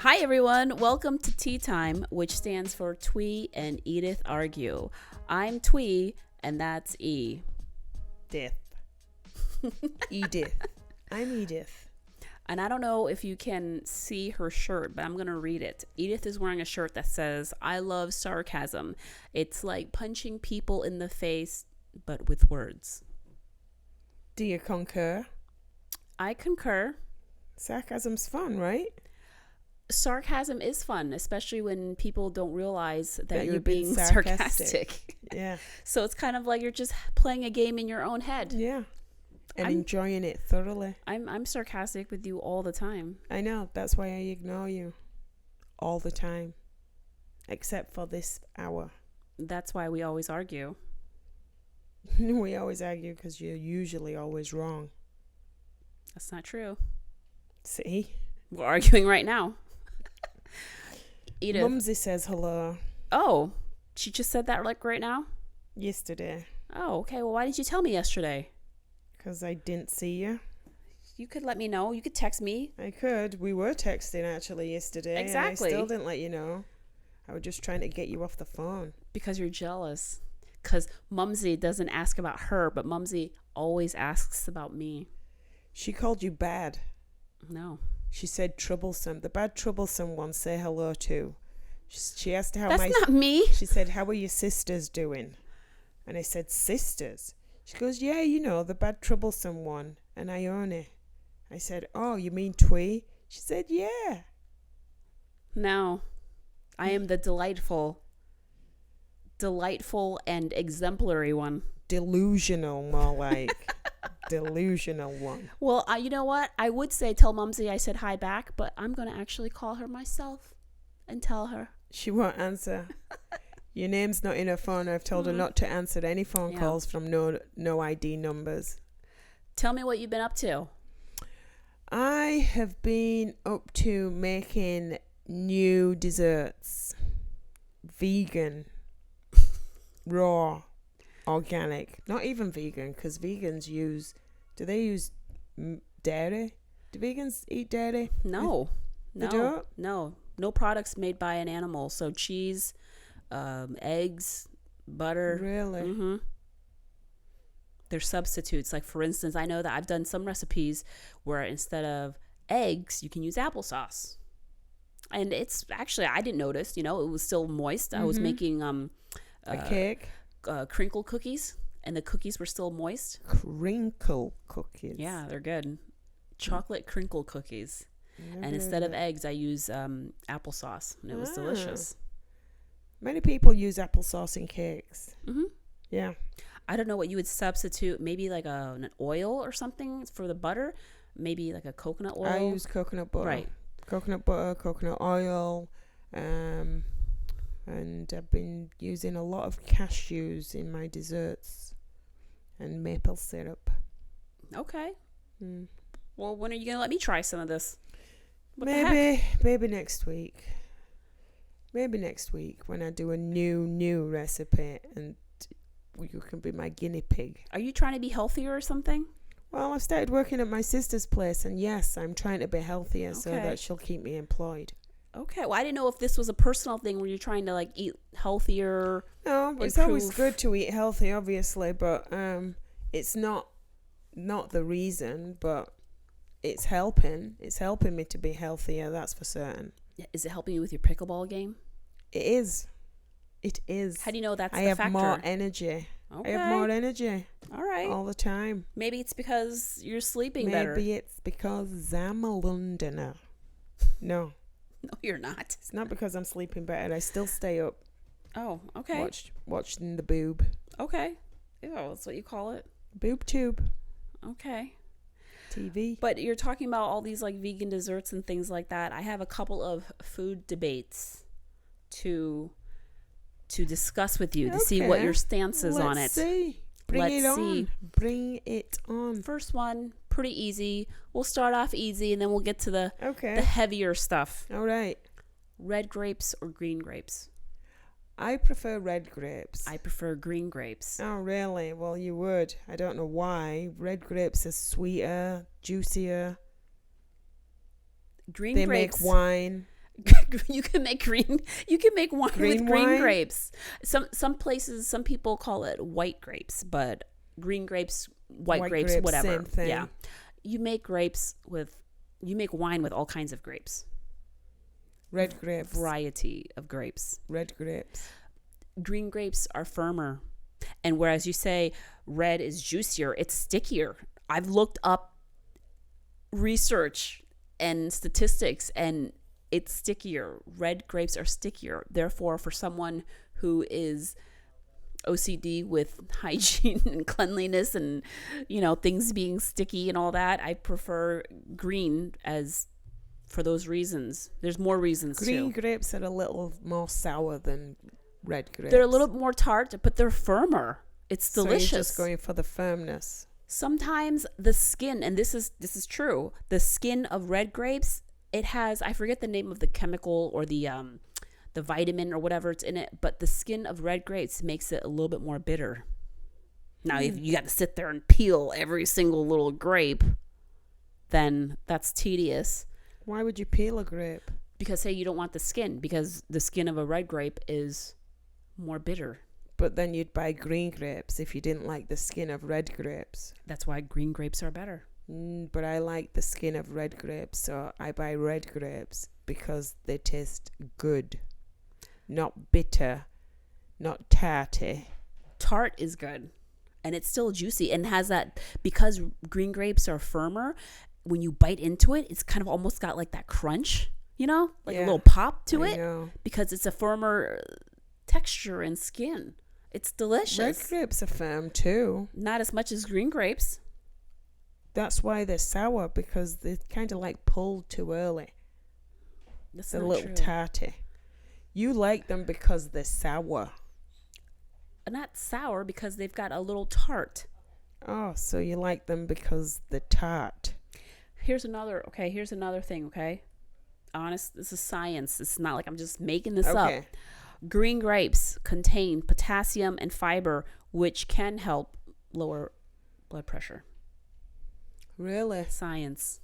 Hi everyone, welcome to Tea Time, which stands for Twee and Edith Argue. I'm Twee, and that's E. Death. Edith. I'm Edith. And I don't know if you can see her shirt, but I'm going to read it. Edith is wearing a shirt that says, I love sarcasm. It's like punching people in the face, but with words. Do you concur? I concur. Sarcasm's fun, right? Sarcasm is fun, especially when people don't realize that you're being sarcastic. sarcastic. Yeah. So it's kind of like you're just playing a game in your own head. Yeah. And enjoying it thoroughly. I'm sarcastic with you all the time. I know. That's why I ignore you. All the time. Except for this hour. That's why we always argue. We always argue because you're usually always wrong. That's not true. See? We're arguing right now. Edith. Mumsy says hello. Oh, she just said that like right now? Yesterday. Oh, okay. Well, why didn't you tell me yesterday? Because I didn't see you. You could let me know. You could text me. I could. We were texting actually yesterday. Exactly. And I still didn't let you know. I was just trying to get you off the phone. Because you're jealous. Because Mumsy doesn't ask about her, but Mumsy always asks about me. She called you bad. No. She said troublesome. The bad troublesome one, say hello to. She asked how That's not me. She said, how are your sisters doing? And I said, sisters? She goes, yeah, you know, the bad troublesome one. And Ione. I said, oh, you mean Twee? She said, yeah. No. I am the delightful and exemplary one. Delusional, more like. Delusional one. Well, you know what? I would say tell Mumsy I said hi back, but I'm going to actually call her myself and tell her. She won't answer. Your name's not in her phone. I've told her not to answer any phone calls from no ID numbers. Tell me what you've been up to. I have been up to making new desserts. Vegan. Raw. Organic. Not even vegan, because vegans do they use dairy? Do vegans eat dairy? No. They don't? No products made by an animal. So cheese, eggs, butter. Really? Mm-hmm. They're substitutes. Like, for instance, I know that I've done some recipes where instead of eggs, you can use applesauce. And it's actually, I didn't notice, it was still moist. I was making a cake? Crinkle cookies, and the cookies were still moist. Crinkle cookies? Yeah, they're good. Chocolate crinkle cookies. And instead of eggs, I use applesauce, and it was delicious. Many people use applesauce in cakes. Mm-hmm. Yeah. I don't know what you would substitute. Maybe like an oil or something for the butter. Maybe like a coconut oil. I use coconut butter. Right. Coconut butter, coconut oil, and I've been using a lot of cashews in my desserts and maple syrup. Okay. Well, when are you going to let me try some of this? Maybe next week. Maybe next week when I do a new recipe and you can be my guinea pig. Are you trying to be healthier or something? Well, I've started working at my sister's place, and yes, I'm trying to be healthier so that she'll keep me employed. Okay. Well, I didn't know if this was a personal thing where you're trying to like eat healthier. No, but it's always good to eat healthy, obviously, but it's not the reason, but it's helping. It's helping me to be healthier, that's for certain. Is it helping you with your pickleball game? It is. It is. How do you know that's I the have factor? more energy. Okay. I have more energy. All right. All the time. Maybe it's because you're sleeping better. Maybe it's because I'm a Londoner. No. No, you're not. It's not because I'm sleeping better. I still stay up. Oh, okay. Watching the boob. Okay. Yeah, that's what you call it. Boob tube. Okay. TV. But you're talking about all these like vegan desserts and things like that. I have a couple of food debates to discuss with you to see what your stance is on it. Let's see. Bring it on. First one, pretty easy. We'll start off easy and then we'll get to the heavier stuff. All right. Red grapes or green grapes? I prefer red grapes. I prefer green grapes. Oh, really? Well, you would. I don't know why. Red grapes are sweeter, juicier. Green they grapes. They make wine. You can make green. You can make wine Green with green wine? grapes. Some places, some people call it white grapes, but green grapes, white grapes, whatever. Same thing. Yeah, you make you make wine with all kinds of grapes. Red grapes. Variety of grapes. Red grapes. Green grapes are firmer, and whereas you say red is juicier, it's stickier. I've looked up research and statistics, and it's stickier. Red grapes are stickier. Therefore, for someone who is OCD with hygiene and cleanliness and, things being sticky and all that, I prefer green as for those reasons. There's more reasons Green too. grapes are a little more sour than red grapes. They're a little more tart, but they're firmer. It's delicious. So you're just going for the firmness. Sometimes the skin, and this is true, the skin of red grapes, it has, I forget the name of the chemical or the vitamin or whatever it's in it, but the skin of red grapes makes it a little bit more bitter. Now, if you got to sit there and peel every single little grape, then that's tedious. Why would you peel a grape? Because, say, you don't want the skin, because the skin of a red grape is more bitter. But then you'd buy green grapes if you didn't like the skin of red grapes. That's why green grapes are better. But I like the skin of red grapes, so I buy red grapes because they taste good. Not bitter, not tarty. Tart is good, and it's still juicy, and has that, because green grapes are firmer, when you bite into it, it's kind of almost got like that crunch, a little pop to it, because it's a firmer texture and skin. It's delicious. Red grapes are firm too. Not as much as green grapes. That's why they're sour, because they're kind of like pulled too early. That's They're a not little true. tarty. You like them because they're sour. Not sour, because they've got a little tart. Oh, so you like them because they're tart. Here's another thing, okay? Honest, this is science. It's not like I'm just making this up. Green grapes contain potassium and fiber, which can help lower blood pressure. Really? Science.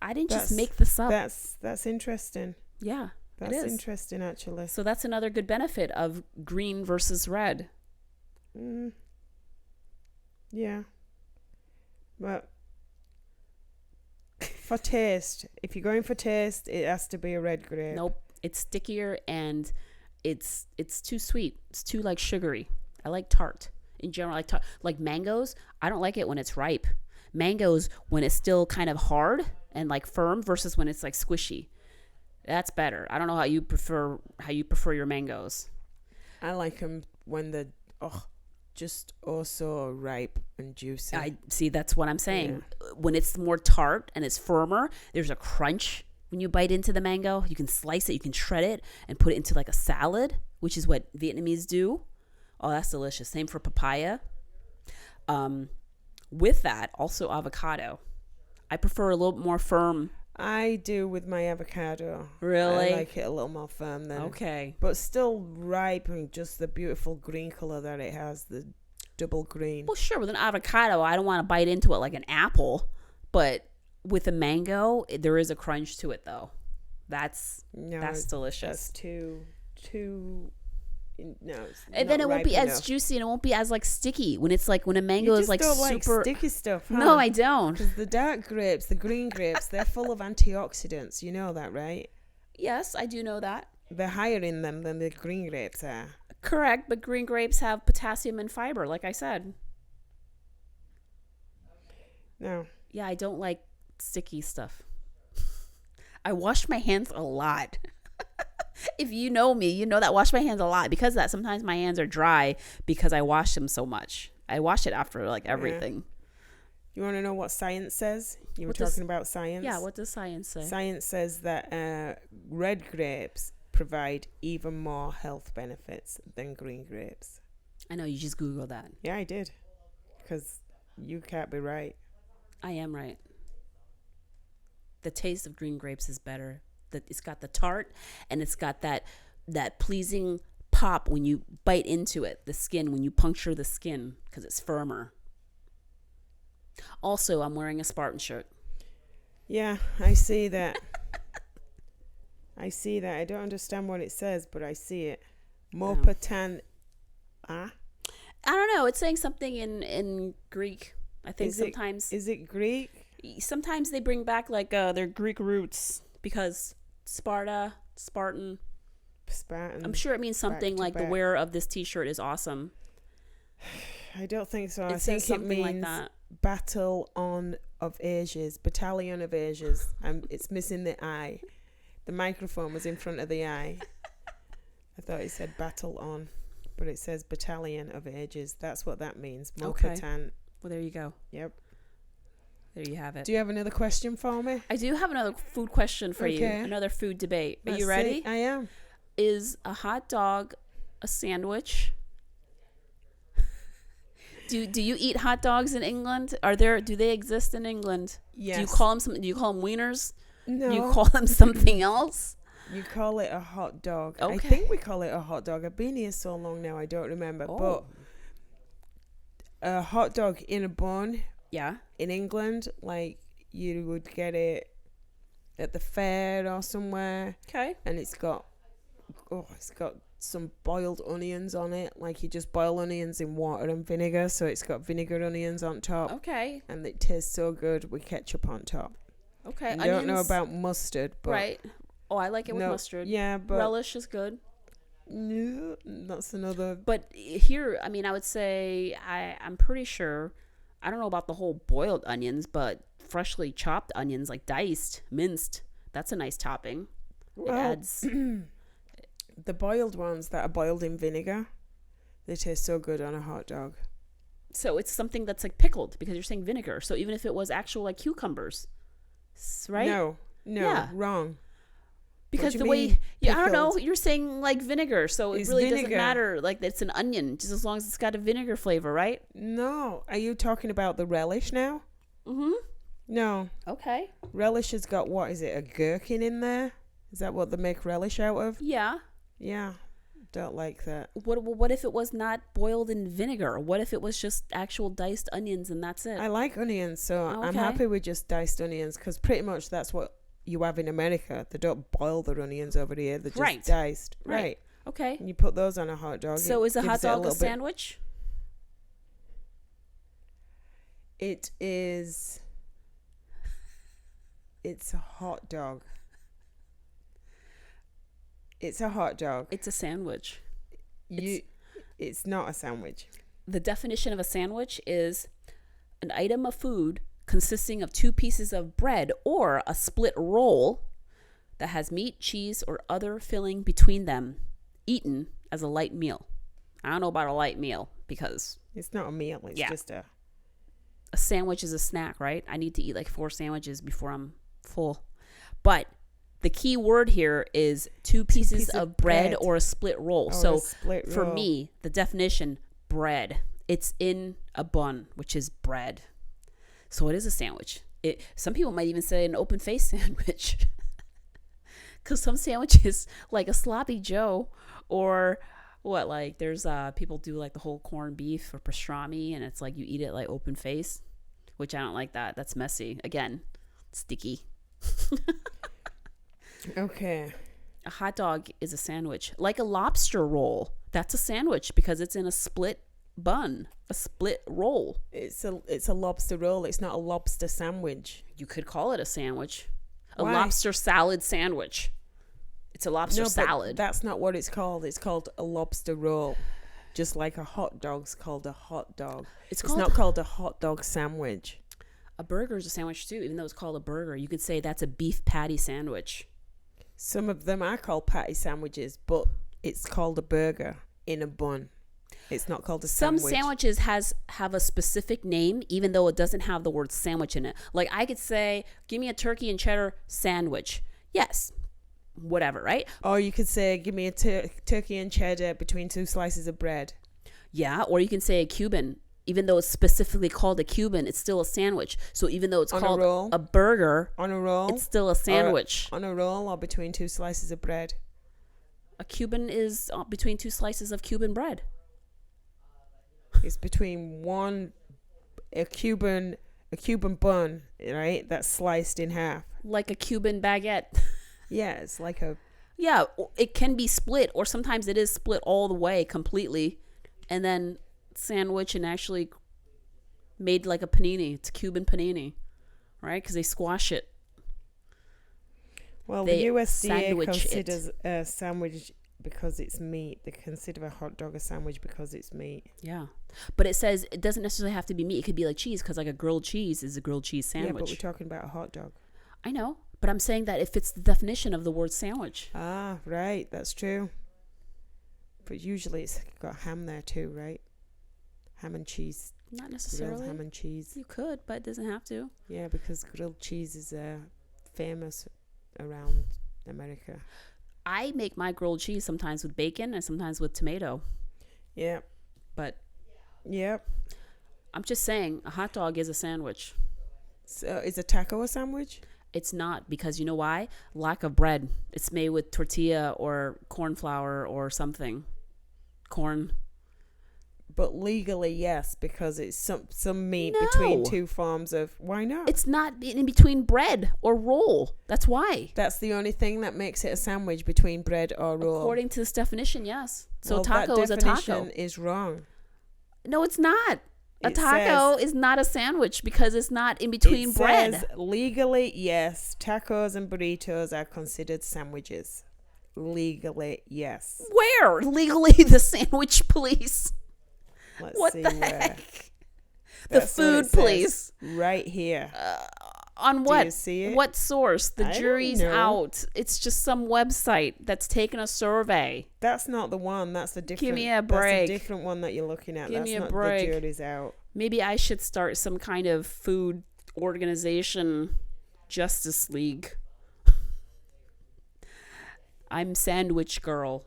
I didn't just make this up. That's interesting. Yeah, That's it is. interesting, actually. So that's another good benefit of green versus red. Yeah. But for taste, if you're going for taste, it has to be a red grape. Nope. It's stickier, and it's too sweet. It's too sugary. I like tart. In general, I like tart. Like mangoes, I don't like it when it's ripe. Mangoes when it's still kind of hard and firm versus when it's squishy. That's better. I don't know how you prefer your mangoes. I like them when they're just also ripe and juicy. I see. That's what I'm saying. Yeah. When it's more tart and it's firmer, there's a crunch. When you bite into the mango, you can slice it, you can shred it, and put it into a salad, which is what Vietnamese do. Oh, that's delicious. Same for papaya. With that, also avocado. I prefer a little more firm. I do with my avocado. Really? I like it a little more firm then. Okay. But still ripe, and just the beautiful green color that it has, the double green. Well, sure, with an avocado, I don't want to bite into it like an apple, but with a mango, there is a crunch to it, though. That's delicious. That's too. No, and then it won't be as juicy, and it won't be as sticky when it's when a mango is don't super. like sticky stuff. Huh? No, I don't. Because the dark grapes, the green grapes, they're full of antioxidants. You know that, right? Yes, I do know that. They're higher in them than the green grapes are. Correct, but green grapes have potassium and fiber, like I said. No. Yeah, I don't like sticky stuff. I wash my hands a lot. If you know me, you know that I wash my hands a lot. Because of that, sometimes my hands are dry because I wash them so much. I wash it after everything. You want to know what science says? You were talking about science? Yeah, what does science say? Science says that red grapes provide even more health benefits than green grapes. I know, you just Googled that. Yeah, I did. Because you can't be right. I am right. The taste of green grapes is better. It's got the tart, and it's got that pleasing pop when you bite into it, the skin, when you puncture the skin, because it's firmer. Also, I'm wearing a Spartan shirt. Yeah, I see that. I see that. I don't understand what it says, but I see it. Oh. Mopatan. I don't know. It's saying something in Greek. I think Is it Greek? sometimes they bring back like their Greek roots because Spartan. I'm sure it means something like the wearer of this T-shirt is awesome. I don't think so. It I says think it something like means that. battle on of ages, battalion of ages. It's missing the I. The microphone was in front of the I. I thought it said battle on, but it says battalion of ages. That's what that means. Okay. Mopatan. Well, there you go. Yep. There you have it. Do you have another question for me? I do have another food question for you. Another food debate. Are you ready? I am. Is a hot dog a sandwich? Do you eat hot dogs in England? Do they exist in England? Yes. Do you call them wieners? No. Do you call them something else? You call it a hot dog. Okay. I think we call it a hot dog. I've been here so long now, I don't remember. Oh. But a hot dog in a bun. Yeah. In England, like you would get it at the fair or somewhere. Okay. And it's got some boiled onions on it. Like you just boil onions in water and vinegar, so it's got vinegar onions on top. Okay. And it tastes so good with ketchup on top. Okay. I don't know about mustard, but right. Oh, I like it with mustard. Yeah, but relish is good. No, that's another. But here, I mean, I would say I'm pretty sure. I don't know about the whole boiled onions, but freshly chopped onions, like diced, minced, that's a nice topping. It adds. The boiled ones that are boiled in vinegar, they taste so good on a hot dog. So it's something that's like pickled because you're saying vinegar. So even if it was actual like cucumbers, right? No, yeah. Wrong. Because the way, I don't know, you're saying like vinegar, so it really doesn't matter. Like it's an onion, just as long as it's got a vinegar flavor, right? No, are you talking about the relish now? Mm-hmm. No. Okay. Relish has got, what is it, a gherkin in there? Is that what they make relish out of? Yeah. Yeah. Don't like that. What if it was not boiled in vinegar? What if it was just actual diced onions and that's it? I like onions, so I'm happy with just diced onions because pretty much that's what you have in America. They don't boil their onions over here. They're just diced. Right. Okay. And you put those on a hot dog. So is a hot dog a sandwich? It is. It's a hot dog. It's a hot dog. It's a sandwich. It's not a sandwich. The definition of a sandwich is an item of food consisting of two pieces of bread or a split roll that has meat, cheese, or other filling between them, eaten as a light meal. I don't know about a light meal because it's not a meal. It's just a sandwich is a snack, right? I need to eat like 4 sandwiches before I'm full. But the key word here is two pieces of bread or a split roll. So for me, the definition, bread. It's in a bun, which is bread. So it is a sandwich. Some people might even say an open face sandwich. Because some sandwiches, like a sloppy Joe, or what, like there's people do like the whole corned beef or pastrami, and it's like you eat it like open face, which I don't like that. That's messy. Again, sticky. Okay. A hot dog is a sandwich. Like a lobster roll. That's a sandwich because it's in a split bun, a split roll. It's a lobster roll. It's not a lobster sandwich. You could call it a sandwich. Why? A lobster salad sandwich. It's a lobster salad. But that's not what it's called. It's called a lobster roll. Just like a hot dog's called a hot dog. It's not called a hot dog sandwich. A burger is a sandwich too, even though it's called a burger. You could say that's a beef patty sandwich. Some of them are called patty sandwiches, but it's called a burger in a bun. It's not called a sandwich. Some sandwiches have a specific name, even though it doesn't have the word sandwich in it. Like I could say, give me a turkey and cheddar sandwich. Yes. Whatever, right? Or you could say, give me a turkey and cheddar between 2 slices of bread. Yeah, or you can say a Cuban. Even though it's specifically called a Cuban, it's still a sandwich. So even though it's called a burger, on a roll, it's still a sandwich. On a roll or between 2 slices of bread. A Cuban is between 2 slices of Cuban bread. It's between a Cuban bun, right? That's sliced in half. Like a Cuban baguette. Yeah, it's like a Yeah, it can be split, or sometimes it is split all the way completely, and then sandwich and actually made like a panini. It's Cuban panini, right? Because they squash it. Well, They the USDA sandwich considers a sandwich because it's meat. They consider a hot dog a sandwich because it's meat. Yeah, but it says it doesn't necessarily have to be meat. It could be like cheese, because like a grilled cheese is a grilled cheese sandwich. Yeah, but we're talking about a hot dog. I know, but I'm saying that it fits the definition of the word sandwich. Ah, right, that's true. But usually it's got ham there too, right? Ham and cheese. Not necessarily. Grilled ham and cheese. You could, but it doesn't have to. Yeah, because grilled cheese is famous around America. I make my grilled cheese sometimes with bacon and sometimes with tomato. Yeah. But Yep. I'm just saying, a hot dog is a sandwich. So is a taco a sandwich? It's not, because you know why? Lack of bread. It's made with tortilla or corn flour or something. Corn. But legally, yes, because it's some meat No. between two forms of. Why not? It's not in between bread or roll. That's why. That's the only thing that makes it a sandwich, between bread or roll. According to this definition, yes. So well, taco that is a taco. definition is wrong. No, it's not. A It taco is not a sandwich because it's not in between It bread. says legally, yes, tacos and burritos are considered sandwiches. Legally, yes. Where? Legally, the sandwich police. Let's What see the where. heck? The That's what food it says police. right here. On Do what? you see it? What source? The I don't jury's know. out. It's just some website that's taken a survey. That's not the one. That's the different. Give me a That's break. a different one that you're looking at. Give That's me a not break. the jury's out. Maybe I should start some kind of food organization, Justice League. I'm Sandwich Girl.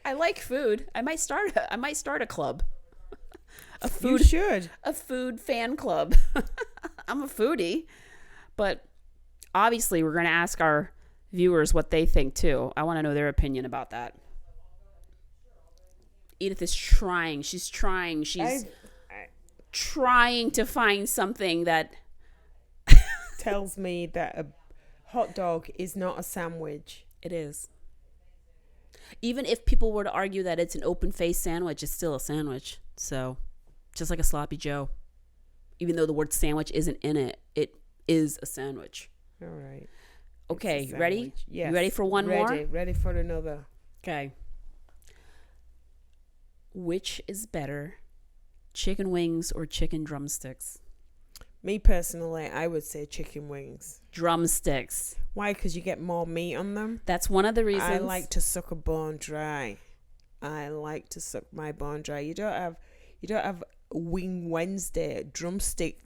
I like food. I might start a club. You should. A food fan club. I'm a foodie, but obviously we're going to ask our viewers what they think too. I want to know their opinion about that. Edith is trying. She's trying. She's trying to find something that tells me that a hot dog is not a sandwich. it is. Even if people were to argue that it's an open-faced sandwich, it's still a sandwich. So, just like a sloppy Joe. Even though the word sandwich isn't in it, it is a sandwich. All right. Okay, It's a ready? sandwich. Yes. You ready for one more? Ready for another. Okay. Which is better, chicken wings or chicken drumsticks? Me personally, I would say chicken wings. Drumsticks. Why? Because you get more meat on them. That's one of the reasons. I like to suck a bone dry. I like to suck my bone dry. You don't have Wing Wednesday, drumstick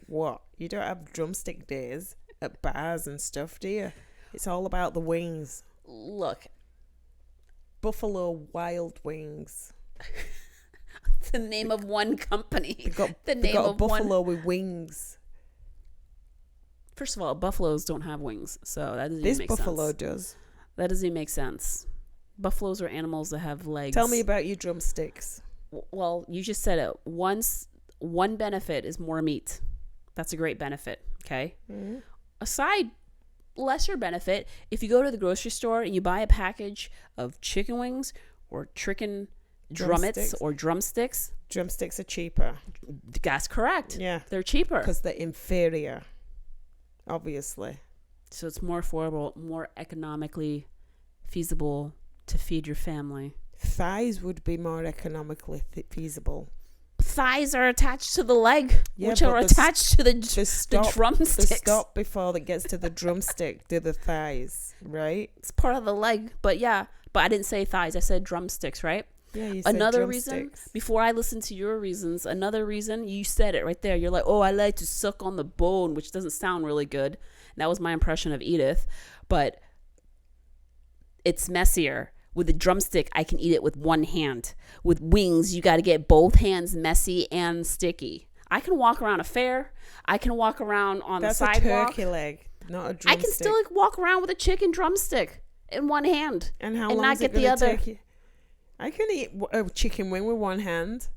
what? You don't have drumstick days at bars and stuff, do you? It's all about the wings. Look, Buffalo Wild Wings. it's the name of one company. They got of a buffalo with wings. First of all, buffaloes don't have wings, so that doesn't This even make buffalo sense. does. That doesn't even make sense. Buffaloes are animals that have legs. Tell me about your drumsticks. Well, you just said it. One benefit is more meat. That's a great benefit, okay? Mm-hmm. Aside, lesser benefit, if you go to the grocery store and you buy a package of chicken wings or chicken drumettes or drumsticks. Drumsticks are cheaper. That's correct. Yeah. They're cheaper. Because they're inferior, obviously. So it's more affordable, more economically feasible to feed your family. Thighs would be more economically feasible. Thighs are attached to the leg, Yeah, which but are attached to the drumsticks. The stop before it gets to the drumstick do the thighs, right? It's part of the leg, but yeah. But I didn't say thighs. I said drumsticks, right? Yeah, you said Another drumsticks. reason, before I listen to your reasons, another reason, you said it right there. You're like, oh, I like to suck on the bone, which doesn't sound really good. And that was my impression of Edith. But it's messier. With a drumstick, I can eat it with one hand. With wings, you got to get both hands messy and sticky. I can walk around a fair. I can walk around on the sidewalk. That's a turkey leg, not a drumstick. I can still walk around with a chicken drumstick in one hand. And how and long not is get it the gonna other. take you? I can eat a chicken wing with one hand.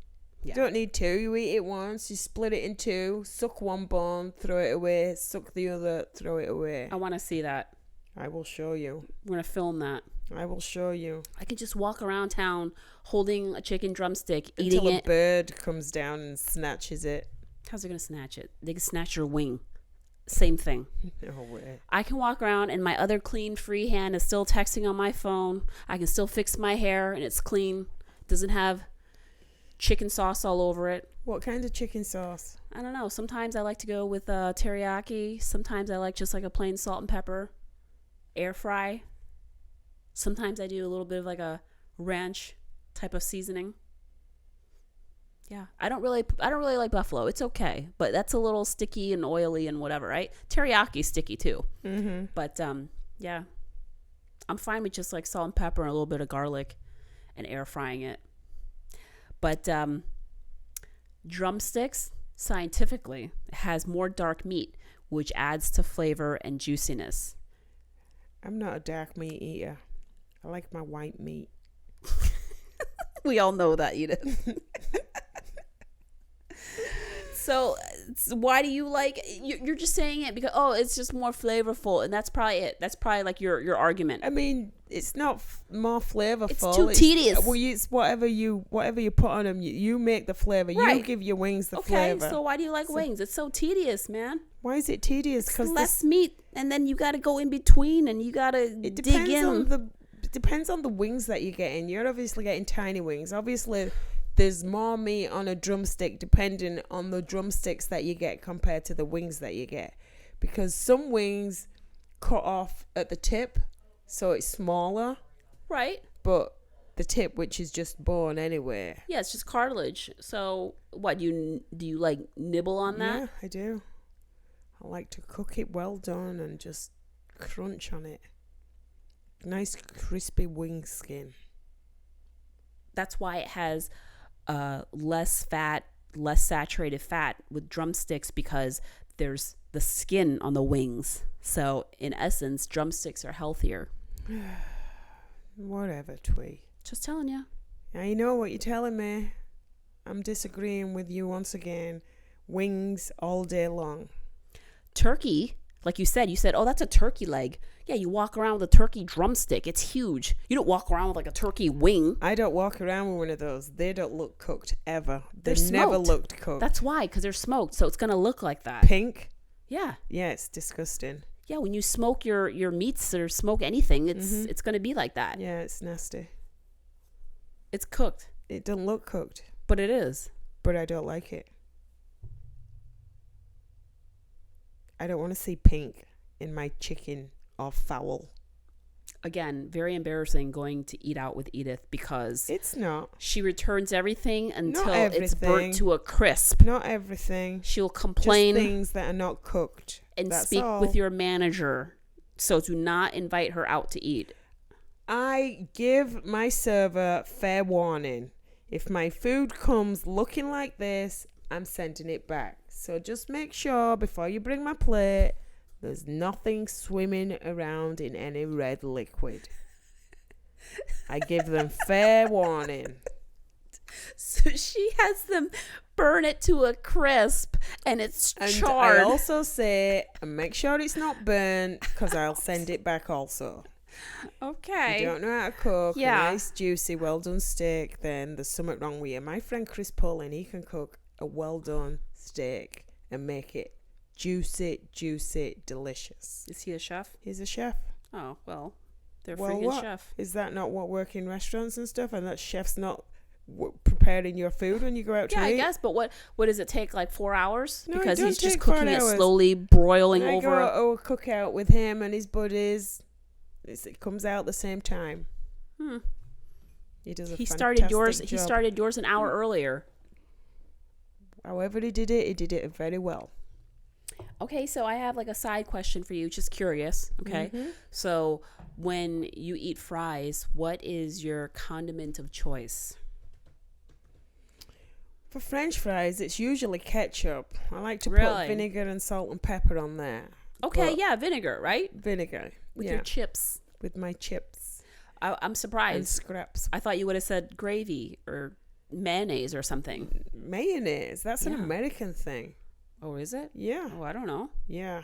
Yeah. You don't need two. You eat it once. You split it in two. Suck one bone, throw it away. Suck the other, throw it away. I want to see that. I will show you. We're going to film that. I will show you. I can just walk around town holding a chicken drumstick, Until eating a it. bird comes down and snatches it. How's it going to snatch it? They can snatch your wing. Same thing. No way. I can walk around and my other clean free hand is still texting on my phone. I can still fix my hair and it's clean. Doesn't have chicken sauce all over it. What kind of chicken sauce? I don't know. Sometimes I like to go with teriyaki. Sometimes I like just like a plain salt and pepper. Air fry. Sometimes I do a little bit of like a ranch type of seasoning. Yeah, I don't really like buffalo. It's okay, but that's a little sticky and oily and whatever, right? Teriyaki sticky too. Mm-hmm. But yeah, I'm fine with just like salt and pepper and a little bit of garlic, and air frying it. But drumsticks scientifically has more dark meat, which adds to flavor and juiciness. I'm not a dark meat eater. I like my white meat. We all know that, Edith. So why do you like, you're just saying it because, oh, it's just more flavorful, and that's probably it. That's probably like your argument. I mean, it's not more flavorful. It's too tedious. Well, it's whatever you put on them. You make the flavor. Right. You give your wings the okay, flavor. so why do you like wings? It's so tedious, man. Why is it tedious? Because less meat, and then you got to go in between, and you got to dig in. It depends on the wings that you're getting. You're obviously getting tiny wings. Obviously, there's more meat on a drumstick depending on the drumsticks that you get compared to the wings that you get. Because some wings cut off at the tip, so it's smaller. Right. But the tip, which is just bone anyway. Yeah, it's just cartilage. So what, do you like nibble on that? Yeah, I do. I like to cook it well done and just crunch on it. Nice crispy wing skin. That's why it has less fat, less saturated fat with drumsticks, because there's the skin on the wings. So in essence, drumsticks are healthier. Whatever, Twee. Just telling you. I know what you're telling me. I'm disagreeing with you once again. Wings all day long. Turkey, like you said, oh, that's a turkey leg. Yeah, you walk around with a turkey drumstick. It's huge. You don't walk around with like a turkey wing. I don't walk around with one of those. They don't look cooked ever. They're never smoked. looked cooked. That's why, because they're smoked. So it's going to look like that. Pink? Yeah. Yeah, it's disgusting. Yeah, when you smoke your meats or smoke anything, it's going to be like that. Yeah, it's nasty. It's cooked. It doesn't look cooked. But it is. But I don't like it. I don't want to see pink in my chicken or fowl. Again, very embarrassing going to eat out with Edith, because it's not. She returns everything until everything. It's burnt to a crisp. Not everything. She'll complain. Just things that are not cooked. And That's speak all. with your manager. So do not invite her out to eat. I give my server fair warning. If my food comes looking like this, I'm sending it back. So just make sure before you bring my plate, there's nothing swimming around in any red liquid. I give them fair warning. So she has them burn it to a crisp, and it's charred. I also say, make sure it's not burnt, because I'll send it back also. Okay. If you don't know how to cook Yeah. a nice, juicy, well-done steak, then there's something wrong with you. My friend Chris Pullen, he can cook a well-done steak and make it juicy, delicious. Is he a chef? He's a chef. Oh, well, they're Well, freaking what? chef. Is that not what work in restaurants and stuff? And that chef's not preparing your food when you go out to Yeah, eat? I guess, but what does it take, like 4 hours? No, it Because don't he's just take 4 cooking it hours. slowly, broiling When I over. go to a cookout with him and his buddies, it comes out the same time. He does a He fantastic started yours. job. He started yours an hour earlier. However he did it very well. Okay, so I have like a side question for you, just curious. Okay, so when you eat fries, what is your condiment of choice? For French fries, it's usually ketchup. I like to Really? put vinegar and salt and pepper on there. Okay, But yeah, vinegar, right? vinegar. With yeah, your chips. with my chips I'm and surprised. scraps. I thought you would have said gravy or mayonnaise or something. Mayonnaise. That's an Yeah. American thing. Oh, is it? Yeah, Oh, I don't know. yeah.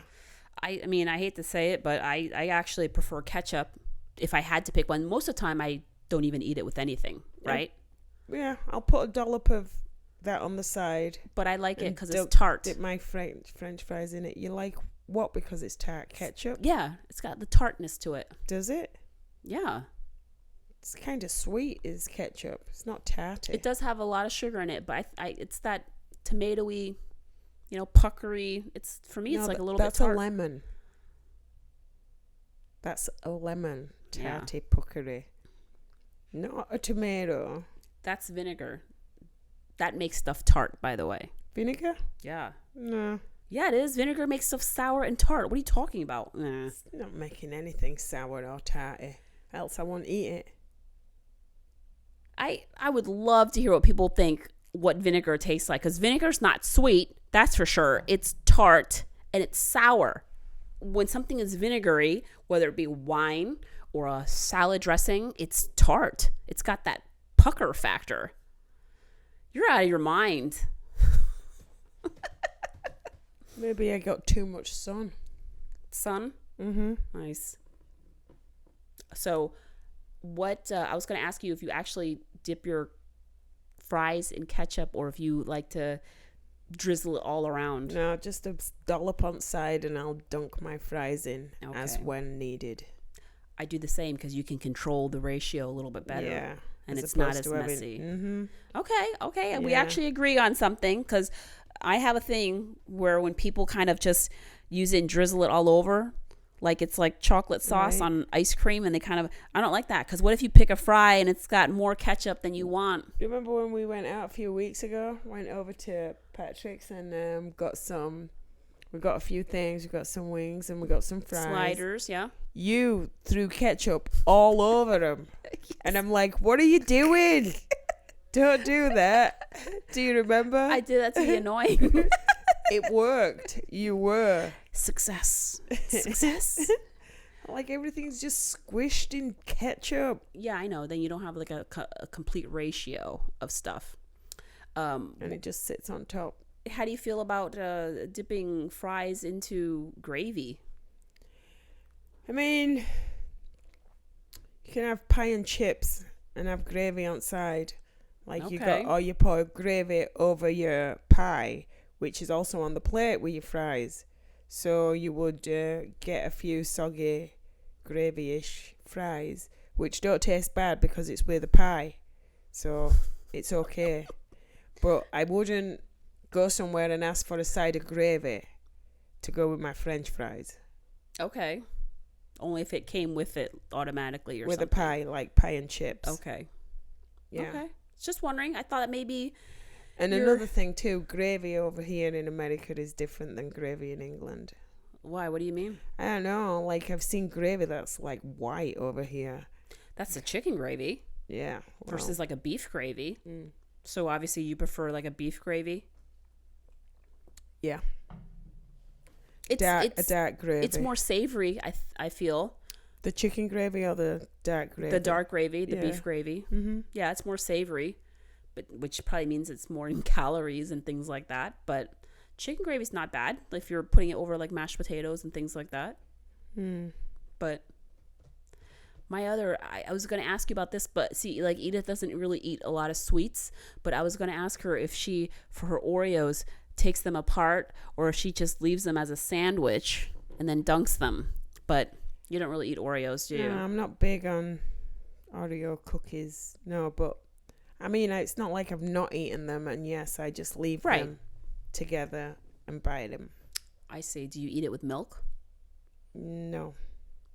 I mean, I hate to say it, but I actually prefer ketchup if I had to pick one. Most of the time, I don't even eat it with anything, right? Yeah, I'll put a dollop of that on the side. But I like it and because it's tart. Dip my French fries in it. You like what? Because it's tart. Ketchup? Yeah, it's got the tartness to it. Does it? Yeah. It's kind of sweet, is ketchup. It's not tarty. It does have a lot of sugar in it, but it's that tomatoey, puckery. It's for me. It's like a little bit tart. That's a lemon. That's a lemon. Tarty, puckery. Not a tomato. That's vinegar. That makes stuff tart, by the way. Vinegar? Yeah. No. Yeah, it is. Vinegar makes stuff sour and tart. What are you talking about? It's not making anything sour or tarty. Else I won't eat it. I would love to hear what people think what vinegar tastes like, because vinegar's not sweet, that's for sure. It's tart and it's sour. When something is vinegary, whether it be wine or a salad dressing, it's tart. It's got that pucker factor. You're out of your mind. Maybe I got too much sun. Sun? Mm-hmm. Nice. So what I was going to ask you if you actually dip your fries in ketchup or if you like to drizzle it all around. No, just a dollop on side and I'll dunk my fries in as Okay. when needed. I do the same because you can control the ratio a little bit better. Yeah. And as it's not opposed as to having- messy. Mm-hmm. Okay. We Yeah. actually agree on something, because I have a thing where when people kind of just use it and drizzle it all over, like it's like chocolate sauce Right. on ice cream, and I don't like that, because what if you pick a fry and it's got more ketchup than you want? You remember when we went out a few weeks ago? Went over to Patrick's and we got a few things. We got some wings and we got some fries. Sliders, yeah. You threw ketchup all over them. Yes. And I'm like, what are you doing? Don't do that. Do you remember? I did that to be annoying. It worked. You were. Success. Like everything's just squished in ketchup. Yeah, I know. Then you don't have like a complete ratio of stuff. And it just sits on top. How do you feel about dipping fries into gravy? I mean, you can have pie and chips and have gravy on side. Like you pour gravy over your pie, which is also on the plate with your fries. So you would get a few soggy, gravy-ish fries, which don't taste bad because it's with the pie. So it's okay. But I wouldn't go somewhere and ask for a side of gravy to go with my French fries. Okay. Only if it came with it automatically or with something. a pie, like pie and chips. Okay. Yeah. Okay. Just wondering. I thought that maybe. And another thing too, gravy over here in America is different than gravy in England. Why? What do you mean? I don't know. Like I've seen gravy that's like white over here. That's the chicken gravy. Yeah. Well, versus like a beef gravy. So obviously you prefer like a beef gravy. Yeah. It's a dark gravy. It's more savory. I feel. The chicken gravy or the dark gravy? The dark gravy, the beef gravy. Mm-hmm. Yeah, it's more savory, but which probably means it's more in calories and things like that. But chicken gravy's not bad if you're putting it over like mashed potatoes and things like that. But I was going to ask you about this, but see, like Edith doesn't really eat a lot of sweets, but I was going to ask her if she, for her Oreos, takes them apart or if she just leaves them as a sandwich and then dunks them. But you don't really eat Oreos, do you? No, I'm not big on Oreo cookies. No, but I mean, it's not like I've not eaten them, and yes, I just leave them together and bite them. I see. Do you eat it with milk? No.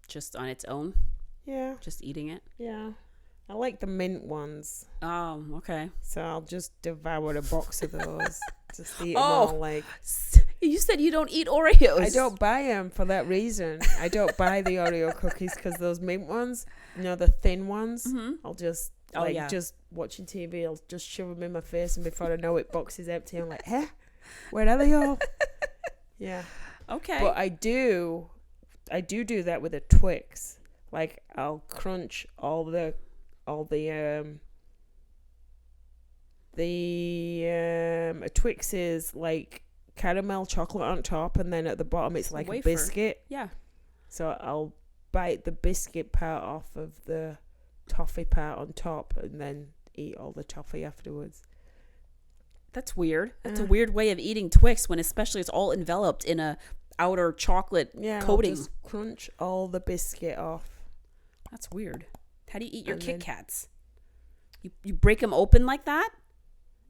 Just on its own? Yeah. Just eating it? Yeah. I like the mint ones. Oh, okay. So I'll just devour a box of those. Just eat them all like... You said you don't eat Oreos. I don't buy them for that reason. I don't buy the Oreo cookies because those mint ones, the thin ones, I'll just... just watching TV, I'll just shove them in my face, and before I know it, box is empty. I'm like, where are they all? Yeah. Okay. But I do that with a Twix. Like I'll crunch a Twix is like caramel chocolate on top, and then at the bottom it's like a wafer. biscuit. Yeah. So I'll bite the biscuit part off of the toffee part on top, and then eat all the toffee afterwards. That's weird. That's a weird way of eating Twix when especially it's all enveloped in a outer chocolate coating. I'll just crunch all the biscuit off. That's weird. How do you eat your And Kit then- Kats? You break them open like that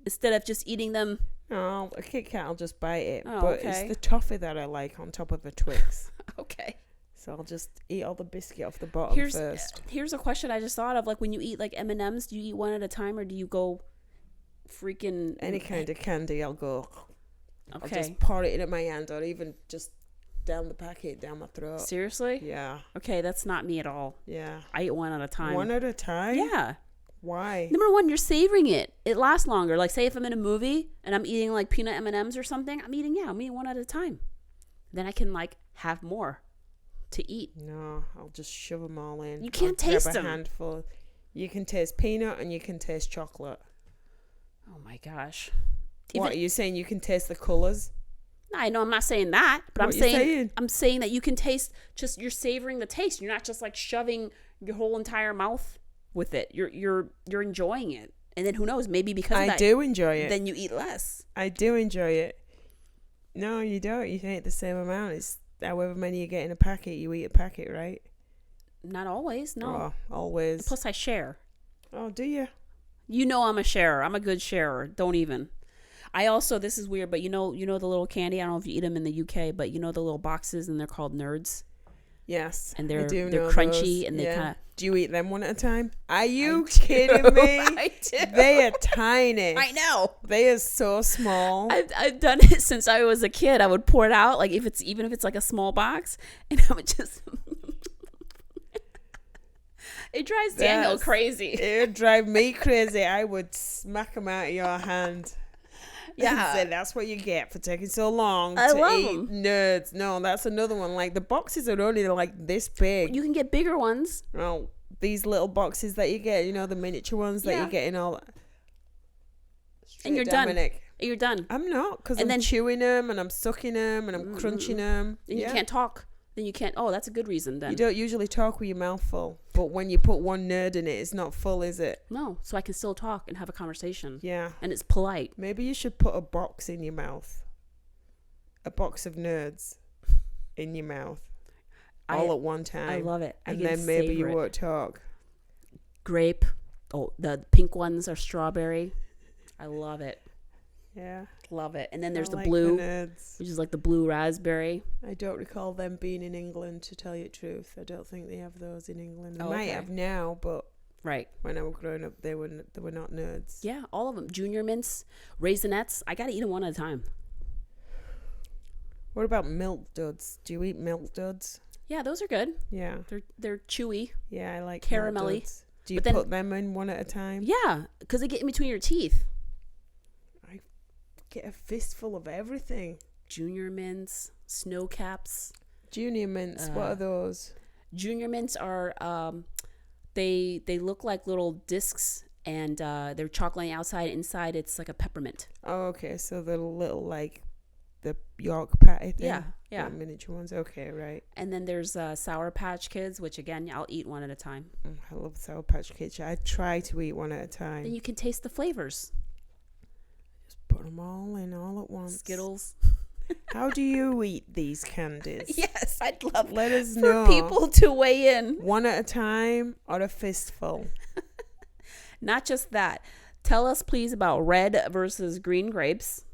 instead of just eating them. No, a Kit Kat, I'll just bite it. Oh, but okay. it's the toffee that I like on top of the Twix. Okay. So I'll just eat all the biscuit off the bottom first. Here's a question I just thought of. Like when you eat like M&Ms, do you eat one at a time or do you go freaking Any kind of candy, I'll go. I'll Okay. just pour it into my hand, or even just down the packet, down my throat. Seriously? Yeah, Okay, that's not me at all. yeah. I eat one at a time. One at a time? Yeah. Why? Number one, you're savoring it. It lasts longer. Like say if I'm in a movie and I'm eating like peanut M&Ms or something, I'm eating one at a time. Then I can like have more to eat. No, I'll just shove them all in. You can't I'll taste grab them. a handful. You can taste peanut and you can taste chocolate. Oh my gosh. What are you saying? You can taste the colours? I know I'm not saying that, but What you saying? I'm saying that you can taste, just you're savoring the taste. You're not just like shoving your whole entire mouth with it. You're enjoying it. And then who knows, maybe because of I that, do enjoy it. then you eat less. I do enjoy it. No, you don't. You eat the same amount. It's however many you get in a packet, you eat a packet, right? Not always, no. Oh, always. Plus I share. Oh, do you? You know I'm a sharer. I'm a good sharer. Don't even. I also, this is weird, but you know the little candy. I don't know if you eat them in the UK, but you know the little boxes and they're called Nerds, Yes. and I they're do know crunchy those. and they kind of. Do you eat them one at a time? Are you kidding me? I do. They are tiny. I know. They are so small. I've done it since I was a kid. I would pour it out, like even if it's like a small box, and I would just. It drives Daniel crazy. It would drive me crazy. I would smack them out of your hand. Yeah. And say, that's what you get for taking so long I to love eat 'em. Nerds. No, that's another one. Like the boxes are only like this big. You can get bigger ones. Oh, these little boxes that you get, the miniature ones that Yeah. you get in all. And you're Dominic. done. You're done. I'm not, because And I'm then- chewing them and I'm sucking them and I'm crunching them. Then you can't talk. Then you can't. Oh, that's a good reason then. You don't usually talk with your mouth full, but when you put one nerd in it, it's not full, is it? No, so I can still talk and have a conversation. Yeah. And it's polite. Maybe you should put a box in your mouth. A box of nerds in your mouth. All at one time. I love it. And then maybe you won't talk. Grape. Oh, the pink ones are strawberry. I love it. Yeah. Love it. And then there's I the like blue, the nerds. which is like the blue raspberry. I don't recall them being in England, to tell you the truth. I don't think they have those in England. They Oh, might okay. have now, but Right. when I was growing up, they were not nerds. Yeah, all of them. Junior mints, raisinets. I got to eat them one at a time. What about milk duds? Do you eat milk duds? Yeah, those are good. Yeah. They're chewy. Yeah, I like Caramelly. milk duds. Do you But then- put them in one at a time? Yeah, because they get in between your teeth. Get a fistful of everything. Junior mints, snow caps. Junior mints, what are those? Junior mints are they look like little discs, and they're chocolate outside. Inside it's like a peppermint. Oh, okay. So the little, like, the York patty thing? Yeah. The miniature ones. Okay, right. And then there's Sour Patch Kids, which again I'll eat one at a time. I love Sour Patch Kids. I try to eat one at a time. Then you can taste the flavors. Put them all in all at once. Skittles. How do you eat these candies? Yes, I'd love Let us for know. people to weigh in. One at a time or a fistful? Not just that. Tell us, please, about red versus green grapes.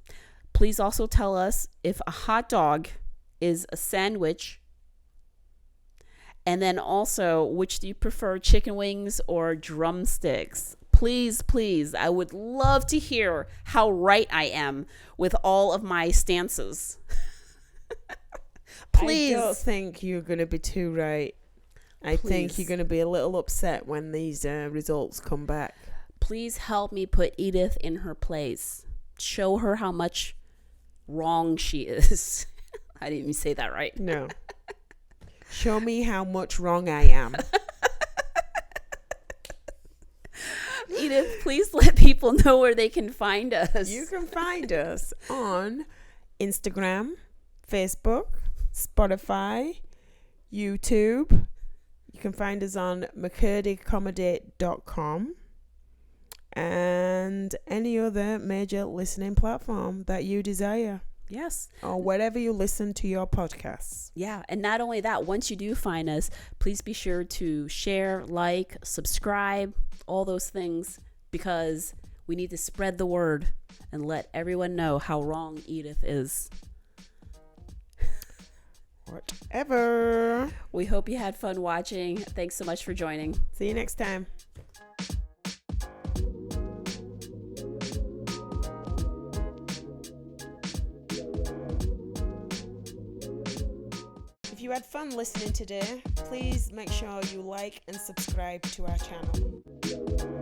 Please also tell us if a hot dog is a sandwich. And then also, which do you prefer, chicken wings or drumsticks? Please, please, I would love to hear how right I am with all of my stances. Please. I don't think you're going to be too right. I think Please. you're going to be a little upset when these results come back. Please help me put Edith in her place. Show her how much wrong she is. I didn't even say that right. No. Show me how much wrong I am. Edith, please let people know where they can find us. You can find us on Instagram, Facebook, Spotify, YouTube. You can find us on mccurdycomedy.com and any other major listening platform that you desire. Yes. Or wherever you listen to your podcasts. Yeah. And not only that, once you do find us, please be sure to share, like, subscribe, all those things, because we need to spread the word and let everyone know how wrong Edith is. Whatever. We hope you had fun watching. Thanks so much for joining. See you next time. If you had fun listening today, please make sure you like and subscribe to our channel.